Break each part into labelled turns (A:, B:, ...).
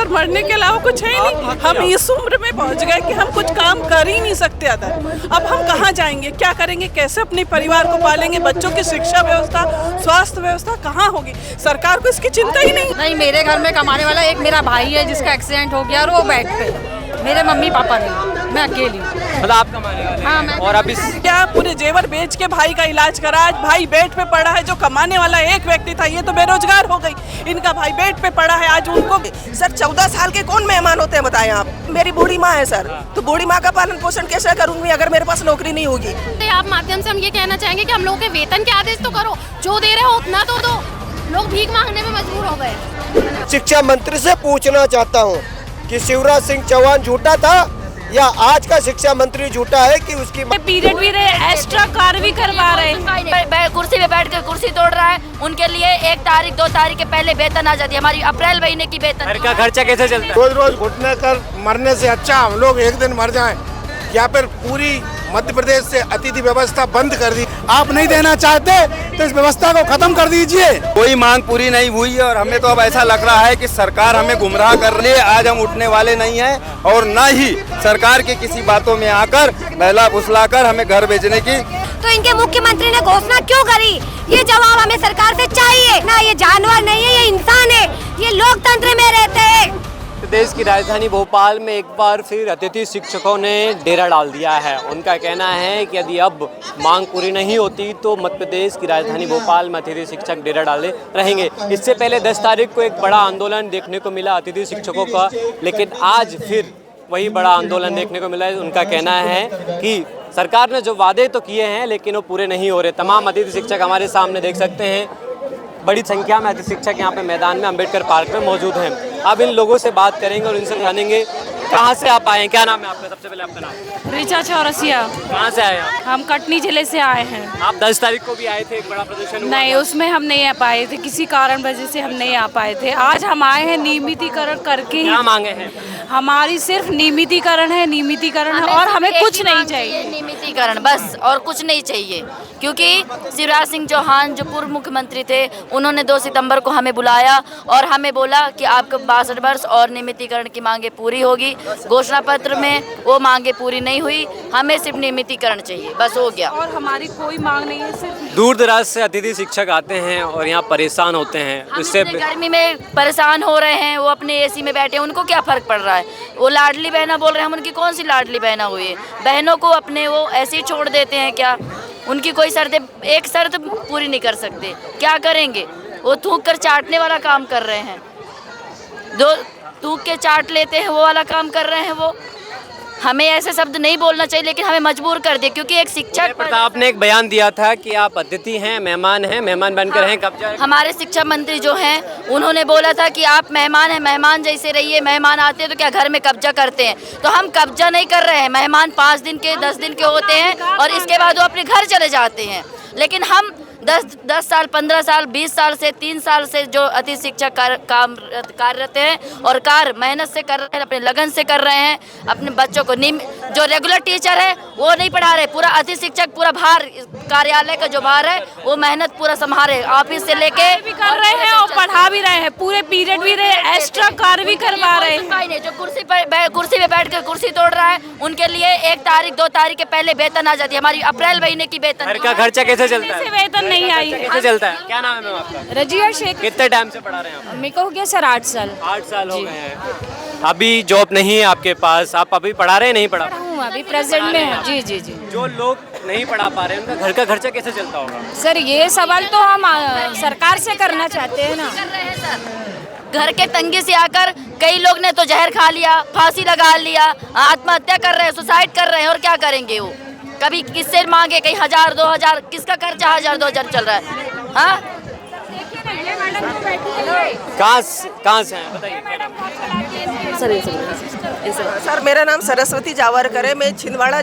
A: Sir, मरने के अलावा कुछ है ही नहीं। हम इस उम्र में पहुंच गए कि हम कुछ काम कर ही नहीं सकते अदर। अब हम कहाँ जाएंगे, क्या करेंगे, कैसे अपने परिवार को पालेंगे, बच्चों की शिक्षा व्यवस्था, स्वास्थ्य व्यवस्था कहाँ होगी? सरकार को इसकी चिंता ही नहीं।
B: मेरे घर में कमाने वाला एक मेरा भाई है जिसका एक्सीडेंट हो गया और वो बेड पे, मेरे मम्मी पापा नहीं, मैं अकेली।
C: मतलब आप कमाने वाले?
B: हाँ, मैं।
C: और अभी
A: क्या पूरे जेवर बेच के भाई का इलाज करा? आज भाई बेड पे पड़ा है। जो कमाने वाला एक व्यक्ति था ये तो बेरोजगार हो गई, इनका भाई बेड पे पड़ा है। आज उनको
D: सर 14 साल के कौन मेहमान होते हैं बताएं आप? मेरी बूढ़ी माँ है सर, तो बूढ़ी माँ का पालन पोषण कैसे करूंगी अगर मेरे पास नौकरी नहीं होगी?
E: तो आप माध्यम से हम ये कहना चाहेंगे कि हम लोगों के वेतन के आदेश तो करो, जो दे रहे हो उतना तो दो। लोग भीख मांगने में मजबूर हो गए।
F: शिक्षा मंत्री से पूछना चाहता हूँ कि शिवराज सिंह चौहान झूठा था या आज का शिक्षा मंत्री झूठा है कि उसकी
B: पीरियड भी रहे, एक्स्ट्रा कार्य भी करवा रहे हैं।
G: कुर्सी पे बैठ कर कुर्सी तोड़ रहा है, उनके लिए 1 तारीख 2 तारीख के पहले वेतन आ जाती है। हमारी अप्रैल महीने की वेतन।
C: घर का खर्चा कैसे चलता है?
F: रोज रोज घुटने कर मरने से अच्छा हम लोग एक दिन मर जाएं या फिर पूरी मध्य प्रदेश से अतिथि व्यवस्था बंद कर दी। आप नहीं देना चाहते तो इस व्यवस्था को खत्म कर दीजिए।
H: कोई मांग पूरी नहीं हुई है और हमें तो अब ऐसा लग रहा है कि सरकार हमें गुमराह कर रही है। आज हम उठने वाले नहीं हैं और न ही सरकार के किसी बातों में आकर बहला फुसलाकर हमें घर भेजने की।
E: तो इनके मुख्यमंत्री ने घोषणा क्यों करी? ये जवाब हमें सरकार से चाहिए ना। ये जानवर नहीं है, ये इंसान है, ये लोकतंत्र में रहते हैं।
C: देश की राजधानी भोपाल में एक बार फिर अतिथि शिक्षकों ने डेरा डाल दिया है। उनका कहना है कि यदि अब मांग पूरी नहीं होती तो मध्य प्रदेश की राजधानी भोपाल में अतिथि शिक्षक डेरा डाले रहेंगे। इससे पहले 10 तारीख को एक बड़ा आंदोलन देखने को मिला अतिथि शिक्षकों का, लेकिन आज फिर वही बड़ा आंदोलन देखने को मिला है। उनका कहना है कि सरकार ने जो वादे तो किए हैं लेकिन वो पूरे नहीं हो रहे। तमाम अतिथि शिक्षक हमारे सामने देख सकते हैं, बड़ी संख्या में अतिथि शिक्षक यहाँ पे मैदान में अम्बेडकर पार्क में मौजूद हैं। अब इन लोगों से बात करेंगे और इनसे जानेंगे कहाँ से आप आए हैं, क्या नाम है आपका? सबसे पहले आपका नाम?
B: ऋचा चौरसिया।
C: कहाँ से आए आप?
B: हम कटनी जिले से आए हैं।
C: आप 10 तारीख को भी आए थे, एक बड़ा प्रदर्शन हुआ
B: नहीं,
C: था।
B: उसमें हम नहीं आ पाए थे, किसी कारण वजह से हम नहीं आ पाए थे। आज हम आए हैं नियमितीकरण करके ही।
C: क्या मांगे हैं?
B: हमारी सिर्फ नियमितीकरण है, नियमितीकरण है और हमें कुछ नहीं चाहिए।
G: नियमितीकरण बस, और कुछ नहीं चाहिए। क्योंकि शिवराज सिंह चौहान जो पूर्व मुख्यमंत्री थे, उन्होंने 2 सितंबर को हमें बुलाया और हमें बोला कि आपको 62 वर्ष और नियमितीकरण की मांगे पूरी होगी। घोषणा पत्र में वो मांगे पूरी नहीं हुई, हमें सिर्फ नियमितीकरण चाहिए, बस हो गया।
B: और हमारी कोई मांग नहीं है, सिर्फ
C: दूर दराज से अतिथि शिक्षक आते हैं और यहाँ परेशान होते हैं।
G: हम
C: इससे
G: इतने गर्मी में परेशान हो रहे हैं, वो अपने एसी में बैठे हैं, उनको क्या फर्क पड़ रहा है? वो लाडली बहना बोल रहे हैं, हम उनकी कौन सी लाडली बहना हुई है? बहनों को अपने वो ऐसे ही छोड़ देते हैं क्या? उनकी कोई एक शर्त पूरी नहीं कर सकते, क्या करेंगे? वो थूक कर चाटने वाला काम कर रहे हैं, दो थूक के चाट लेते हैं, वो वाला काम कर रहे हैं वो। हमें ऐसे शब्द नहीं बोलना चाहिए, लेकिन हमें मजबूर कर दिया क्योंकि एक शिक्षक।
C: प्रताप ने एक बयान दिया था कि आप अतिथि हैं, मेहमान बनकर हैं। कब जाए?
G: हमारे शिक्षा मंत्री जो हैं उन्होंने बोला था कि आप मेहमान हैं, मेहमान जैसे रहिए। मेहमान आते हैं तो क्या घर में कब्जा करते हैं? तो हम कब्जा नहीं कर रहे हैं। मेहमान 5 दिन के 10 दिन के होते हैं और इसके बाद वो अपने घर चले जाते हैं। लेकिन हम 10 साल 15 साल 20 साल से 3 साल से जो अतिथि शिक्षक कार्यरत हैं और मेहनत से कर रहे हैं, अपने लगन से कर रहे हैं। अपने बच्चों को जो रेगुलर टीचर है वो नहीं पढ़ा रहे, पूरा अतिथि शिक्षक पूरा भार, कार्यालय का जो भार है वो मेहनत पूरा संभाले, ऑफिस से लेके
B: भी कर रहे हैं और पढ़ा भी रहे हैं, पूरे पीरियड भी रहे, एक्स्ट्रा कार्य भी करवा रहे हैं।
G: जो कुर्सी पे बैठ कर कुर्सी तोड़ रहा है, उनके लिए 1 तारीख 2 तारीख के पहले वेतन आ जाती है। हमारी अप्रैल महीने की वेतन।
C: घर का खर्चा कैसे चलता है?
B: वेतन नहीं आई
C: कैसे चलता है? क्या नाम है मैम आपका?
B: रजिया शेख।
C: कितने टाइम से पढ़ा रहे हैं आप?
B: मेरे को हो गया सर 8 साल।
C: 8 साल हो गए हैं। अभी जॉब नहीं है आपके पास, आप अभी पढ़ा रहे हैं? नहीं पढ़ा
B: हूँ, अभी प्रेजेंट में हूँ। जी जी जी।
C: जो लोग नहीं पढ़ा पा रहे हैं उनका घर का खर्चा कैसे चलता होगा?
B: सर ये सवाल तो हम सरकार से करना चाहते हैं ना।
G: घर के तंगी से आकर कई लोग ने तो जहर खा लिया, फांसी लगा लिया, आत्महत्या कर रहे हैं, सुसाइड कर रहे हैं। और क्या करेंगे वो? कभी किससे मांगे, कहीं 1000 2000, किसका खर्चा 1000 2000 चल रहा है? हाँ,
C: कहाँ से हैं बताइए?
D: सर मेरा नाम सरस्वती जावरकर है। मैं छिंदवाड़ा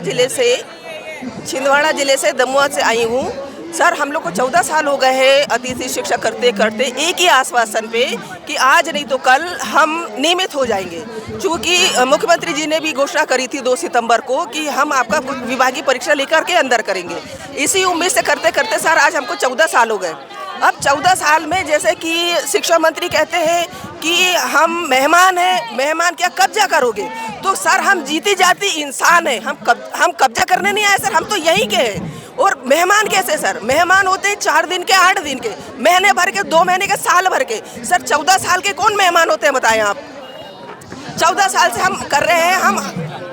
D: जिले से दमुआ से आई हूँ। सर हम लोग को 14 साल हो गए हैं अतिथि शिक्षक करते करते, एक ही आश्वासन पे कि आज नहीं तो कल हम नियमित हो जाएंगे। चूँकि मुख्यमंत्री जी ने भी घोषणा करी थी 2 सितंबर को कि हम आपका विभागीय परीक्षा लेकर के अंदर करेंगे। इसी उम्मीद से करते करते सर आज हमको 14 साल हो गए। अब 14 साल में जैसे कि शिक्षा मंत्री कहते हैं कि हम मेहमान हैं, मेहमान क्या कब्जा करोगे? तो सर हम जीती जाती इंसान हैं, हम कब्जा करने नहीं आए सर, हम तो यहीं के हैं। और मेहमान कैसे सर? मेहमान होते हैं 4 दिन के, 8 दिन के, महीने भर के, 2 महीने के, साल भर के। सर 14 साल के कौन मेहमान होते हैं बताएं आप? 14 साल से हम कर रहे हैं।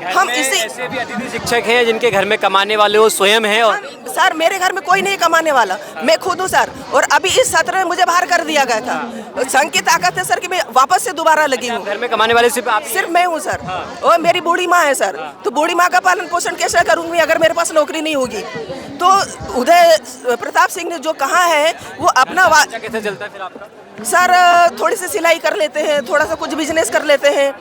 D: हम इसी
C: ऐसे भी अतिथि शिक्षक हैं जिनके घर में कमाने वाले वो स्वयं हैं। और
D: सर मेरे घर में कोई नहीं कमाने वाला, मैं खुद हूँ सर। और अभी इस सत्र में मुझे बाहर कर दिया गया था। संघ की ताकत है सर कि मैं वापस से दोबारा लगी हूँ।
C: घर में कमाने वाले सिर्फ
D: मैं हूँ सर। और मेरी बूढ़ी माँ है सर, तो बूढ़ी माँ का पालन पोषण कैसे करूँगी अगर मेरे पास नौकरी नहीं होगी? तो उदय प्रताप सिंह ने जो कहा है वो अपना
C: कैसे चलता है फिर आपका?
D: सर थोड़ी सी सिलाई कर लेते हैं, थोड़ा सा कुछ बिजनेस कर लेते हैं,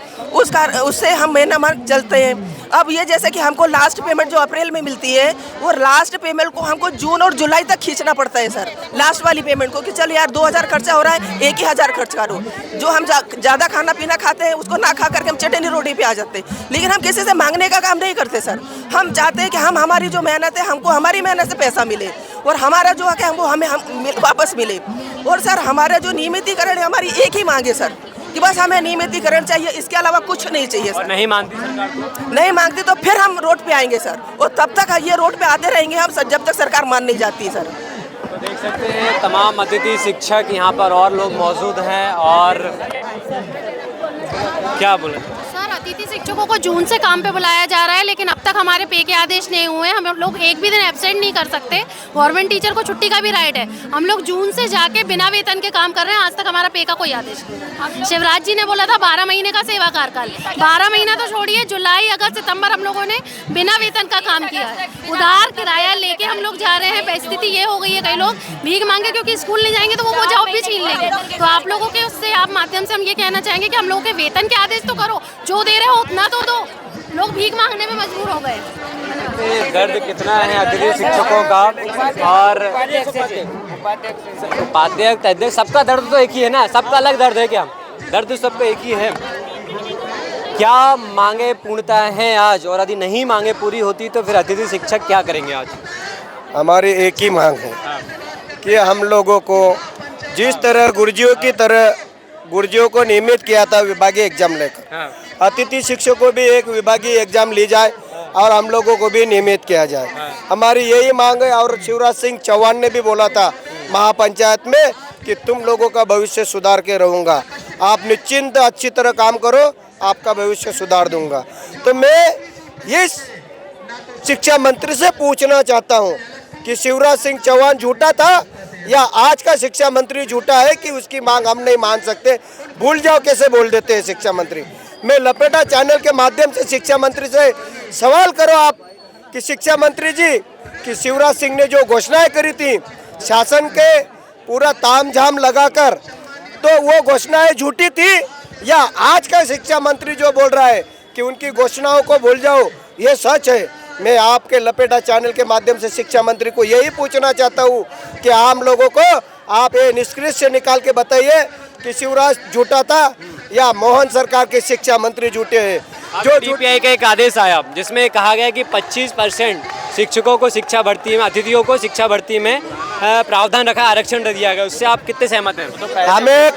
D: उससे हम महीना मान चलते हैं। अब ये जैसे कि हमको लास्ट पेमेंट जो अप्रैल में मिलती है, वो लास्ट पेमेंट को हमको जून और जुलाई तक खींचना पड़ता है सर, लास्ट वाली पेमेंट को, कि चलो यार 2000 खर्चा हो रहा है, 1000 खर्च करो। जो हम ज़्यादा खाना पीना खाते हैं उसको ना खा करके हम चटनी रोटी पे आ जाते हैं। लेकिन हम किसी से मांगने का काम नहीं करते सर। हम चाहते हैं कि हमारी जो मेहनत है हमको हमारी मेहनत से पैसा मिले, और हमारा जो है हमको हमें वापस मिले। और सर हमारा जो नियमितीकरण है, हमारी एक ही मांग है सर कि बस हमें नियमितीकरण चाहिए, इसके अलावा कुछ नहीं चाहिए सर।
C: नहीं मानती सरकार तो?
D: नहीं मांगती तो फिर हम रोड पे आएंगे सर, और तब तक ये रोड पे आते रहेंगे हम सर, जब तक सरकार मान नहीं जाती सर।
C: तो देख सकते हैं तमाम अतिथि शिक्षक यहाँ पर और लोग मौजूद हैं। और क्या बोले
I: सर, अतिथि शिक्षकों को जून से काम पे बुलाया जा रहा है, लेकिन अब तक हमारे पे के आदेश नहीं हुए। हम लोग एक भी दिन एब्सेंट नहीं कर सकते। गवर्नमेंट टीचर को छुट्टी का भी राइट है। हम लोग जून से जाके बिना वेतन के काम कर रहे हैं, आज तक हमारा पे का कोई आदेश नहीं। शिवराज जी ने बोला था 12 महीने का सेवा कार्यकाल, 12 महीना तो छोड़िए, जुलाई अगस्त सितंबर हम लोगों ने बिना वेतन का काम किया है। उधार किराया लेके हम लोग जा रहे हैं। परिस्थिति ये हो गई है, कई लोग भीख मांगे क्योंकि स्कूल नहीं जाएंगे तो वो जॉब भी छीन लेंगे। तो आप लोगों के उससे आप माध्यम से हम ये कहना चाहेंगे कि हम लोगों के वेतन के आदेश तो करो, जो दे रहे हो उतना तो दो। लोग भीख मांगने में मजबूर हो गए।
C: दर्द कितना है अतिथि शिक्षकों का। और उपाध्यक्ष अध्यक्ष सबका दर्द तो एक ही है ना, सबका अलग दर्द है क्या? दर्द सबका एक ही है। क्या मांगे पूर्णता हैं आज, और यदि नहीं मांगे पूरी होती तो फिर अतिथि शिक्षक क्या करेंगे आज?
J: हमारी एक ही मांग है कि हम लोगों को जिस तरह गुरुजियों को नियमित किया था विभागीय एग्जाम लेकर, अतिथि शिक्षकों को भी एक विभागीय एग्जाम ली जाए और हम लोगों को भी नियमित किया जाए। हमारी यही मांग है। और शिवराज सिंह चौहान ने भी बोला था महापंचायत में कि तुम लोगों का भविष्य सुधार के रहूँगा, आप निश्चिंत अच्छी तरह काम करो, आपका भविष्य सुधार दूंगा। तो मैं इस शिक्षा मंत्री से पूछना चाहता हूँ कि शिवराज सिंह चौहान झूठा था या आज का शिक्षा मंत्री झूठा है कि उसकी मांग हम नहीं मान सकते? भूल जाओ कैसे बोल देते हैं शिक्षा मंत्री। मैं लपेटा चैनल के माध्यम से शिक्षा मंत्री से सवाल करो आप कि शिक्षा मंत्री जी, कि शिवराज सिंह ने जो घोषणाएं करी थी शासन के पूरा तामझाम लगाकर, तो वो घोषणाएं झूठी थी या आज का शिक्षा मंत्री जो बोल रहा है कि उनकी घोषणाओं को भूल जाओ, ये सच है? मैं आपके लपेटा चैनल के माध्यम से शिक्षा मंत्री को यही पूछना चाहता हूँ कि आम लोगों को आप ये निष्कर्ष निकाल के बताइए कि शिवराज झूठा था या मोहन सरकार के शिक्षा मंत्री झूठे हैं।
C: जो DPI का एक आदेश आया जिसमें कहा गया कि 25% शिक्षकों को शिक्षा भर्ती में, अतिथियों को शिक्षा भर्ती में प्रावधान रखा, आरक्षण दिया गया, उससे आप कितने सहमत हैं?
J: हमें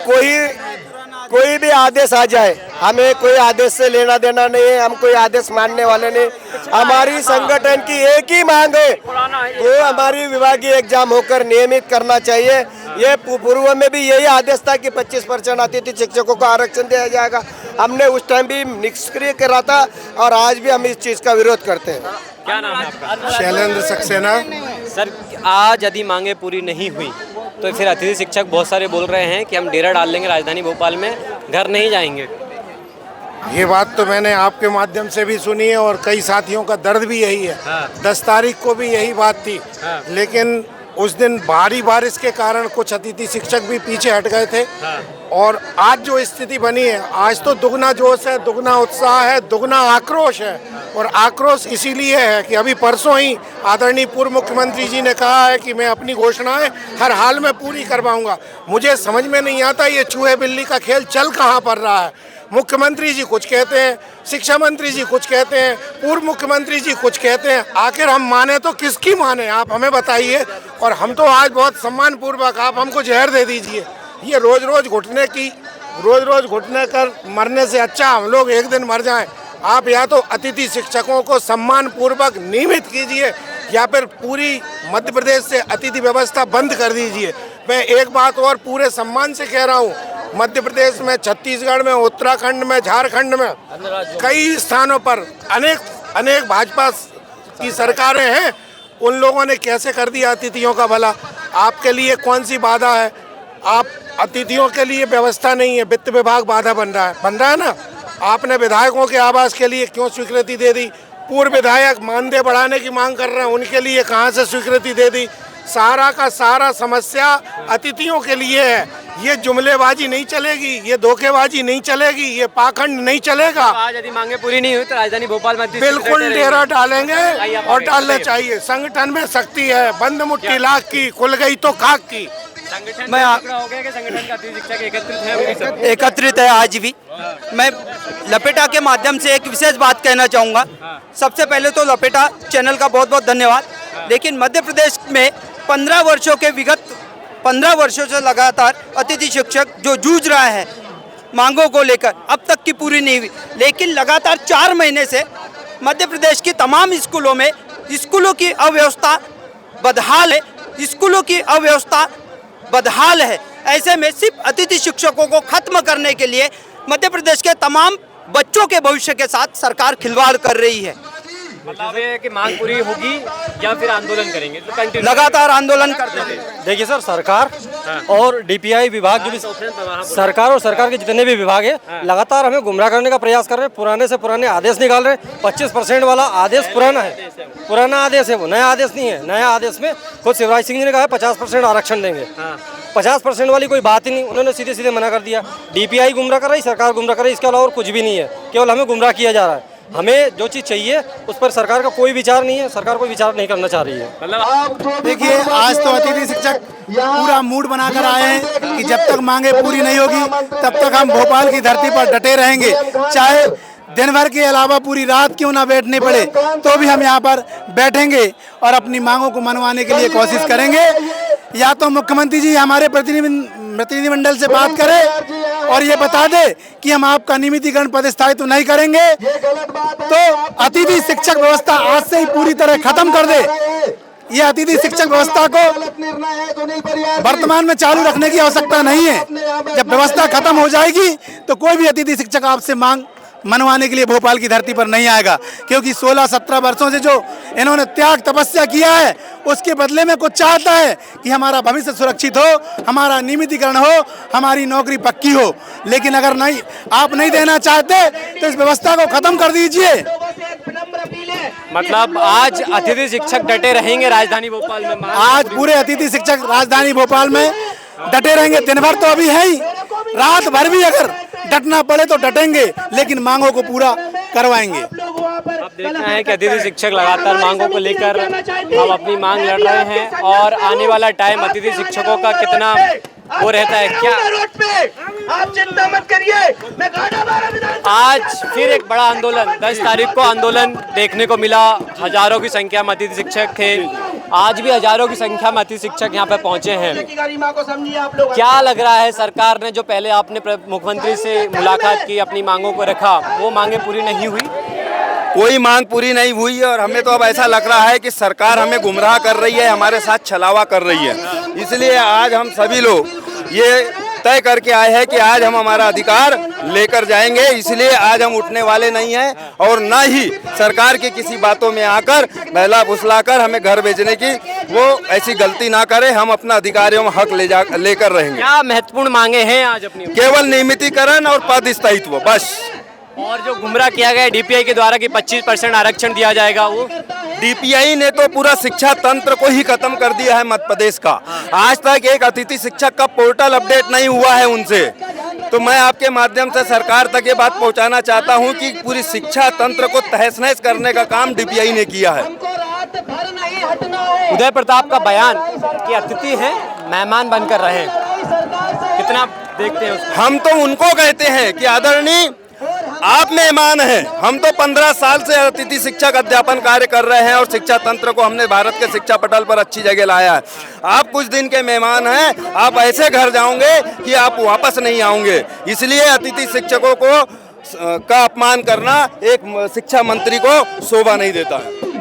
J: कोई भी आदेश आ जाए, हमें कोई आदेश से लेना देना नहीं है, हम कोई आदेश मानने वाले नहीं। हमारी संगठन की एक ही मांग है कि हमारी विभागीय एग्जाम होकर नियमित करना चाहिए। ये पूर्व में भी यही आदेश था कि 25% अतिथि शिक्षकों को आरक्षण दिया जाएगा। हमने उस टाइम भी निष्क्रिय करा था और आज भी हम इस चीज़ का विरोध करते हैं।
C: क्या नाम है आपका?
F: शैलेंद्र सक्सेना।
C: सर, आज यदि मांगे पूरी नहीं हुई तो फिर अतिथि शिक्षक बहुत सारे बोल रहे हैं कि हम डेरा डाल लेंगे राजधानी भोपाल में, घर नहीं जाएंगे।
F: ये बात तो मैंने आपके माध्यम से भी सुनी है और कई साथियों का दर्द भी यही है। 10 तारीख को भी यही बात थी, लेकिन उस दिन भारी बारिश के कारण कुछ अतिथि शिक्षक भी पीछे हट गए थे। और आज जो स्थिति बनी है, आज तो दुगना जोश है, दुगना उत्साह है, दुगना आक्रोश है। और आक्रोश इसीलिए है कि अभी परसों ही आदरणीय पूर्व मुख्यमंत्री जी ने कहा है कि मैं अपनी घोषणाएं हर हाल में पूरी करवाऊंगा। मुझे समझ में नहीं आता ये चूहे बिल्ली का खेल चल कहाँ पर रहा है। मुख्यमंत्री जी कुछ कहते हैं, शिक्षा मंत्री जी कुछ कहते हैं, पूर्व मुख्यमंत्री जी कुछ कहते हैं। आखिर हम माने तो किसकी माने, आप हमें बताइए। और हम तो आज बहुत सम्मान पूर्वक, आप हमको जहर दे दीजिए। ये रोज रोज घुटने की रोज रोज घुटने कर मरने से अच्छा हम लोग एक दिन मर जाएं। आप या तो अतिथि शिक्षकों को सम्मान पूर्वक नियमित कीजिए या फिर पूरी मध्य प्रदेश से अतिथि व्यवस्था बंद कर दीजिए। मैं एक बात और पूरे सम्मान से कह रहा हूँ, मध्य प्रदेश में, छत्तीसगढ़ में, उत्तराखंड में, झारखंड में कई स्थानों पर अनेक भाजपा की सरकारें हैं। उन लोगों ने कैसे कर दिया अतिथियों का भला। आपके लिए कौन सी बाधा है? आप अतिथियों के लिए व्यवस्था नहीं है, वित्त विभाग बाधा बन रहा है ना। आपने विधायकों के आवास के लिए क्यों स्वीकृति दे दी? पूर्व विधायक मानदेय बढ़ाने की मांग कर रहे हैं, उनके लिए कहाँ से स्वीकृति दे दी? सारा का सारा समस्या अतिथियों के लिए है। ये जुमलेबाजी नहीं चलेगी, ये धोखेबाजी नहीं चलेगी, ये पाखंड नहीं चलेगा।
C: आज यदि मांगे पूरी नहीं हुई तो राजधानी भोपाल में
F: बिल्कुल डेरा डालेंगे और डालना चाहिए। संगठन में शक्ति है, बंद मुट्ठी लाख की, खुल गई तो खाक की।
C: संगठन में हो गया कि संगठन का अतिथि शिक्षक
K: एकत्रित है आज भी। मैं लपेटा के माध्यम से एक विशेष बात कहना चाहूँगा। सबसे पहले तो लपेटा चैनल का बहुत बहुत धन्यवाद। लेकिन मध्य प्रदेश में 15 वर्षों से लगातार अतिथि शिक्षक जो जूझ रहा है मांगों को लेकर, अब तक की पूरी नहीं हुई। लेकिन लगातार 4 महीने से मध्य प्रदेश की तमाम स्कूलों में स्कूलों की अव्यवस्था बदहाल है। ऐसे में सिर्फ अतिथि शिक्षकों को खत्म करने के लिए मध्य प्रदेश के तमाम बच्चों के भविष्य के साथ सरकार खिलवाड़ कर रही है।
C: मतलब ये है कि मांग पूरी होगी या फिर आंदोलन करेंगे? तो कंटिन्यू
K: लगातार आंदोलन करते हैं।
L: देखिए सर, सरकार और डीपीआई विभाग जो भी सरकार और सरकार के जितने भी विभाग है लगातार हमें गुमराह करने का प्रयास कर रहे हैं। पुराने से पुराने आदेश निकाल रहे हैं। 25% वाला आदेश पुराना आदेश है, वो नया आदेश नहीं है। नया आदेश में खुद शिवराज सिंह जी ने कहा है 50% आरक्षण देंगे। 50% वाली कोई बात ही नहीं, उन्होंने सीधे सीधे मना कर दिया। डीपीआई गुमराह कर रही, सरकार गुमराह कर रही, इसके अलावा और कुछ भी नहीं है। केवल हमें गुमराह किया जा रहा है। हमें जो चीज़ चाहिए उस पर सरकार का कोई विचार नहीं है, सरकार कोई विचार नहीं करना चाह रही है।
M: मतलब देखिए, आज तो अतिथि शिक्षक पूरा मूड बनाकर आए हैं कि जब तक मांगे पूरी नहीं होगी तब तक हम भोपाल की धरती पर डटे रहेंगे। चाहे दिन भर के अलावा पूरी रात क्यों ना बैठने पड़े तो भी हम यहाँ पर बैठेंगे और अपनी मांगों को मनवाने के लिए कोशिश करेंगे। या तो मुख्यमंत्री जी हमारे प्रतिनिधिमंडल से बात करें और ये बता दे कि हम आपका नियमितीकरण पदस्थापित नहीं करेंगे, तो अतिथि शिक्षक व्यवस्था आज से ही पूरी तरह खत्म कर दे। ये अतिथि शिक्षक व्यवस्था को वर्तमान में चालू रखने की आवश्यकता नहीं है। जब व्यवस्था खत्म हो जाएगी तो कोई भी अतिथि शिक्षक आपसे मांग मनवाने के लिए भोपाल की धरती पर नहीं आएगा, क्योंकि 16-17 वर्षों से जो इन्होंने त्याग तपस्या किया है उसके बदले में कुछ चाहता है कि हमारा भविष्य सुरक्षित हो, हमारा नियमितीकरण हो, हमारी नौकरी पक्की हो। लेकिन अगर नहीं, आप नहीं देना चाहते तो इस व्यवस्था को खत्म कर दीजिए।
C: मतलब आज अतिथि शिक्षक डटे रहेंगे राजधानी भोपाल में?
M: आज पूरे अतिथि शिक्षक राजधानी भोपाल में डटे रहेंगे। दिन भर तो अभी है ही, रात भर भी अगर डटना पड़े तो डटेंगे, लेकिन मांगों को पूरा करवाएंगे।
C: अब देखना है कि अतिथि शिक्षक लगातार मांगों को लेकर अब अपनी मांग लड़ रहे हैं और आने वाला टाइम अतिथि शिक्षकों का कितना वो रहता है क्या?
N: आप चिंता मत करिए।
C: आज फिर एक बड़ा आंदोलन, 10 तारीख को आंदोलन देखने को मिला। हजारों की संख्या में अतिथि शिक्षक थे। आज भी हजारों की संख्या में अतिथि शिक्षक यहाँ पे पहुंचे हैं। क्या लग रहा है, सरकार ने जो पहले आपने मुख्यमंत्री से मुलाकात की, अपनी मांगों को रखा, वो मांगे पूरी नहीं हुई?
H: कोई मांग पूरी नहीं हुई और हमें तो अब ऐसा लग रहा है कि सरकार हमें गुमराह कर रही है, हमारे साथ छलावा कर रही है। इसलिए आज हम सभी लोग ये तय करके आए हैं कि आज हम हमारा अधिकार लेकर जाएंगे। इसलिए आज हम उठने वाले नहीं हैं और न ही सरकार की किसी बातों में आकर बहला फुसलाकर हमें घर भेजने की वो ऐसी गलती ना करे। हम अपना अधिकारियों में हक लेकर रहेंगे।
C: क्या महत्वपूर्ण मांगे हैं आज अपनी?
H: केवल नियमितीकरण और पद स्थायित्व, बस।
C: और जो गुमराह किया गया डीपीआई के द्वारा कि 25% आरक्षण दिया जाएगा, वो
H: डीपीआई ने तो पूरा शिक्षा तंत्र को ही खत्म कर दिया है मध्य प्रदेश का। आज तक एक अतिथि शिक्षक का पोर्टल अपडेट नहीं हुआ है उनसे। तो मैं आपके माध्यम से सरकार तक ये बात पहुंचाना चाहता हूं कि पूरी शिक्षा तंत्र को तहस नहस करने का काम डीपीआई ने किया है।
C: उदय प्रताप का बयान कि अतिथि हैं, मेहमान बनकर रहे, कितना देखते हैं उसको?
H: हम तो उनको कहते हैं कि आदरणीय आप मेहमान हैं। हम तो 15 साल से अतिथि शिक्षक अध्यापन कार्य कर रहे हैं और शिक्षा तंत्र को हमने भारत के शिक्षा पटल पर अच्छी जगह लाया है। आप कुछ दिन के मेहमान हैं, आप ऐसे घर जाओगे कि आप वापस नहीं आओगे। इसलिए अतिथि शिक्षकों को का अपमान करना एक शिक्षा मंत्री को शोभा नहीं देता है।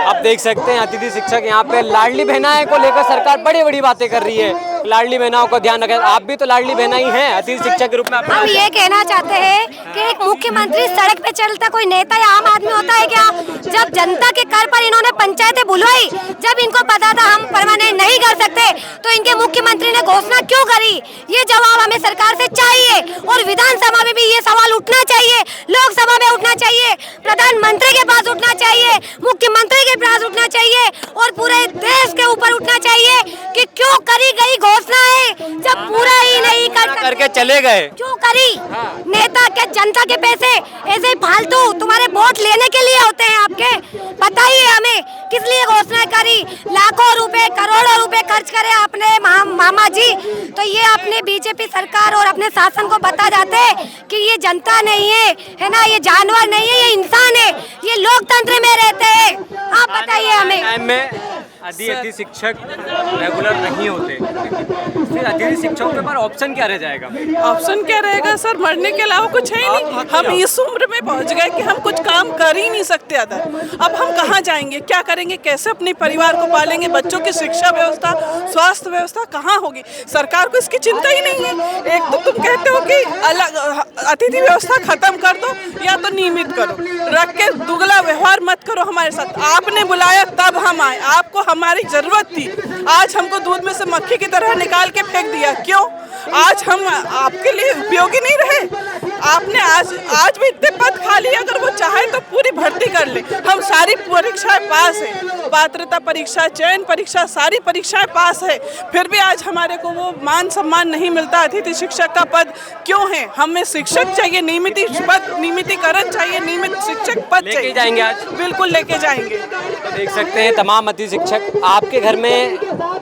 C: आप देख सकते हैं अतिथि शिक्षक यहाँ पे लाडली बहनाएं को लेकर सरकार बड़ी बड़ी बातें कर रही है। लाडली बहनाओं का ध्यान रखें। आप भी तो लाडली बहना ही हैं अतिथि शिक्षक के रूप में।
E: हम ये कहना चाहते हैं कि एक मुख्यमंत्री सड़क पे चलता कोई नेता या आम आदमी होता है क्या? जब जनता के कर पर इन्होंने पंचायतें बुलवाई, जब इनको पता था हम परमानेंट नहीं कर सकते, तो इनके मुख्यमंत्री ने घोषणा क्यों करी? ये जवाब हमें सरकार से चाहिए और विधानसभा में भी ये सवाल उठना चाहिए, लोकसभा में उठना चाहिए, प्रधानमंत्री के पास उठना चाहिए, मुख्यमंत्री के पास उठना चाहिए और पूरे देश के ऊपर उठना चाहिए कि क्यों करी गई घोषणा है जब पूरा ही नहीं
C: करके चले गए।
E: क्यों करी? नेता के जनता के पैसे ऐसे ही फालतू तुम्हारे वोट लेने के लिए होते हैं आपके? बताइए हमें किस लिए घोषणा करी? लाखों रुपए करोड़ों रुपए खर्च करे अपने मामा जी, तो ये अपने बीजेपी सरकार और अपने शासन को बता जाते कि ये जनता नहीं है ना, ये जानवर नहीं है, ये इंसान है, ये लोकतंत्र में रहते हैं। आप बताइए हमें।
C: अतिथि शिक्षक रेगुलर नहीं होते, फिर अतिथि शिक्षकों के पास ऑप्शन क्या रह जाएगा?
A: ऑप्शन क्या रहेगा सर? मरने के अलावा कुछ है ही नहीं। हम इस उम्र में पहुंच गए कि हम कुछ काम कर ही नहीं सकते अदर। अब हम कहाँ जाएंगे, क्या करेंगे, कैसे अपने परिवार को पालेंगे? बच्चों की शिक्षा व्यवस्था, स्वास्थ्य व्यवस्था कहाँ होगी? सरकार को इसकी चिंता ही नहीं है। एक तो तुम कहते हो कि अलग अतिथि व्यवस्था खत्म कर दो या तो नियमित करो, रख के दुगला व्यवहार मत करो हमारे साथ। आपने बुलाया तब हम आए, आपको हमारी जरूरत थी। आज हमको दूध में से मक्खी की तरह निकाल के फेंक दिया। क्यों? आज हम आपके लिए उपयोगी नहीं रहे? आपने आज भी इतने पद खाली, अगर वो चाहे तो पूरी भर्ती कर ले। हम सारी परीक्षाएं पास है, पात्रता परीक्षा, चयन परीक्षा, सारी परीक्षाएं पास है, फिर भी आज हमारे को वो मान सम्मान नहीं मिलता। अतिथि शिक्षक का पद क्यों है? हमें शिक्षक चाहिए, नियमितीकरण चाहिए, नियमित शिक्षक पद चाहिए।
C: जाएंगे आज?
A: बिल्कुल लेके जाएंगे।
C: तो देख सकते हैं तमाम अतिथि शिक्षक। आपके घर में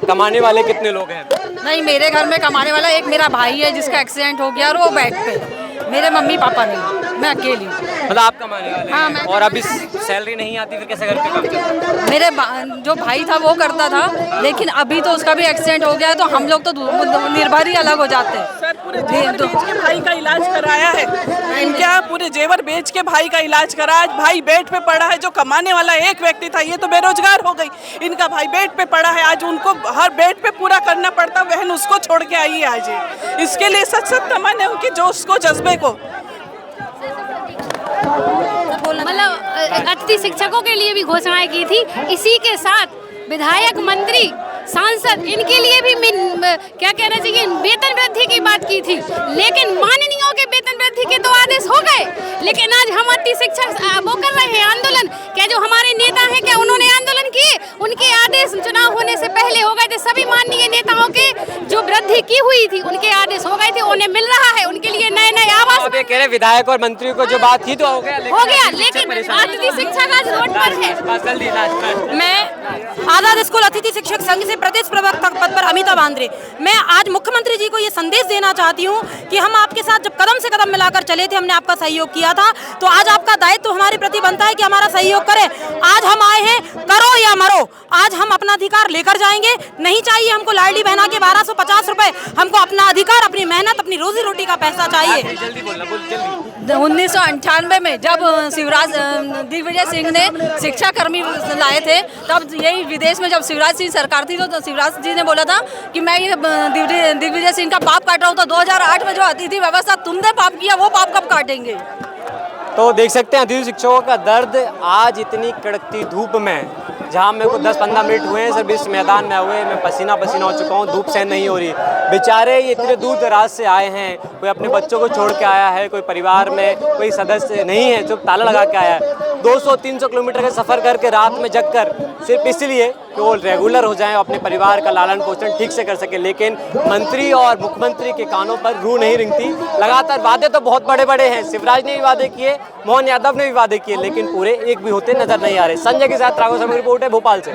C: कमाने वाले कितने लोग हैं?
B: नहीं, मेरे घर में कमाने वाला एक मेरा भाई है जिसका एक्सीडेंट हो गया और वो बेड पे। मेरे मम्मी पापा नहीं, मैं अकेली।
C: मतलब आप कमाने वाले
B: हाँ,
C: हैं। और अभी सैलरी नहीं आती, फिर कैसे घर पे काम चलता है?
B: मेरे जो भाई था वो करता था, लेकिन अभी तो उसका भी एक्सीडेंट हो गया है, तो हम लोग तो निर्भर ही अलग हो जाते हैं।
A: सर पूरे जेवर बेच के भाई का इलाज कराया है, इनके यहाँ पूरे जेवर बेच के भाई का इलाज करा। आज भाई बेड पे पड़ा है। जो कमाने वाला एक व्यक्ति था ये तो बेरोजगार हो गई, इनका भाई बेड पे पड़ा है। आज उनको हर बेड पे पूरा करना पड़ता। बहन उसको छोड़ के आई है आज। इसके लिए सच तमन्ना उनकी जोश को, जज्बे को।
I: मतलब अतिथि शिक्षकों के लिए भी घोषणाएं की थी। इसी के साथ विधायक, मंत्री, सांसद, इनके लिए भी क्या कहना चाहिए, वेतन वृद्धि की बात की थी। लेकिन माननीयों के वेतन वृद्धि के तो आदेश हो गए, लेकिन आज हम अतिथि शिक्षक वो कर रहे हैं आंदोलन। क्या जो हमारे नेता हैं, क्या उन्होंने आंदोलन किए? उनके आदेश चुनाव होने से पहले हो गए थे। सभी माननीय नेताओं के जो वृद्धि की हुई थी उनके आदेश हो गए थे, उन्हें मिल रहा है। उनके लिए नए नए आवास।
C: आप ये कह रहे विधायक और मंत्री को जो बात की तो हो गया,
I: लेकिन अतिथि शिक्षक आज रोड पर है।
B: मैं आजाद स्कूल अतिथि शिक्षक संघ से प्रदेश प्रवक्ता पद पर अमिता बांद्रे। मैं आज मुख्यमंत्री जी को ये संदेश देना चाहती हूँ कि हम आपके साथ जब कदम से कदम मिलाकर चले थे, हमने आपका सहयोग किया था, तो आज आपका दायित्व तो हमारे प्रति बनता है कि हमारा सहयोग करें। आज हम आए हैं, करो या मरो, आज हम अपना अधिकार लेकर जाएंगे। नहीं चाहिए हमको लाडली बहना के 1250 रुपए, हमको अपना अधिकार, अपनी मेहनत, अपनी रोजी रोटी का पैसा चाहिए। 1998 में जब शिवराज दिग्विजय सिंह ने शिक्षा कर्मी लाए थे, तब यही विदेश में जब शिवराज सिंह सरकार थी तो शिवराज जी ने बोला था कि मैं ये दिग्विजय सिंह का पाप काट रहा हूँ। तो 2008 में जो अतिथि व्यवस्था तुमने पाप किया, वो पाप कब काटेंगे?
C: तो देख सकते हैं अतिथि शिक्षकों का दर्द। आज इतनी कड़कती धूप में, जहाँ मेरे को 10-15 मिनट हुए हैं सिर्फ इस मैदान में हुए, मैं पसीना पसीना हो चुका हूँ, धूप सहन नहीं हो रही। बेचारे ये इतने दूर दराज से आए हैं, कोई अपने बच्चों को छोड़ के आया है, कोई परिवार में कोई सदस्य नहीं है जो ताला लगा के आया है। 200-300 किलोमीटर का सफ़र करके रात में जग कर सिर्फ इसलिए कि वो रेगुलर हो जाएं, अपने परिवार का लालन पोषण ठीक से कर सके। लेकिन मंत्री और मुख्यमंत्री के कानों पर रूह नहीं रिंगती। लगातार वादे तो बहुत बड़े बड़े हैं, शिवराज ने भी वादे किए, मोहन यादव ने भी वादे किए, लेकिन पूरे एक भी होते नजर नहीं आ रहे। संजय के साथ राघव शर्मा की रिपोर्ट है भोपाल से।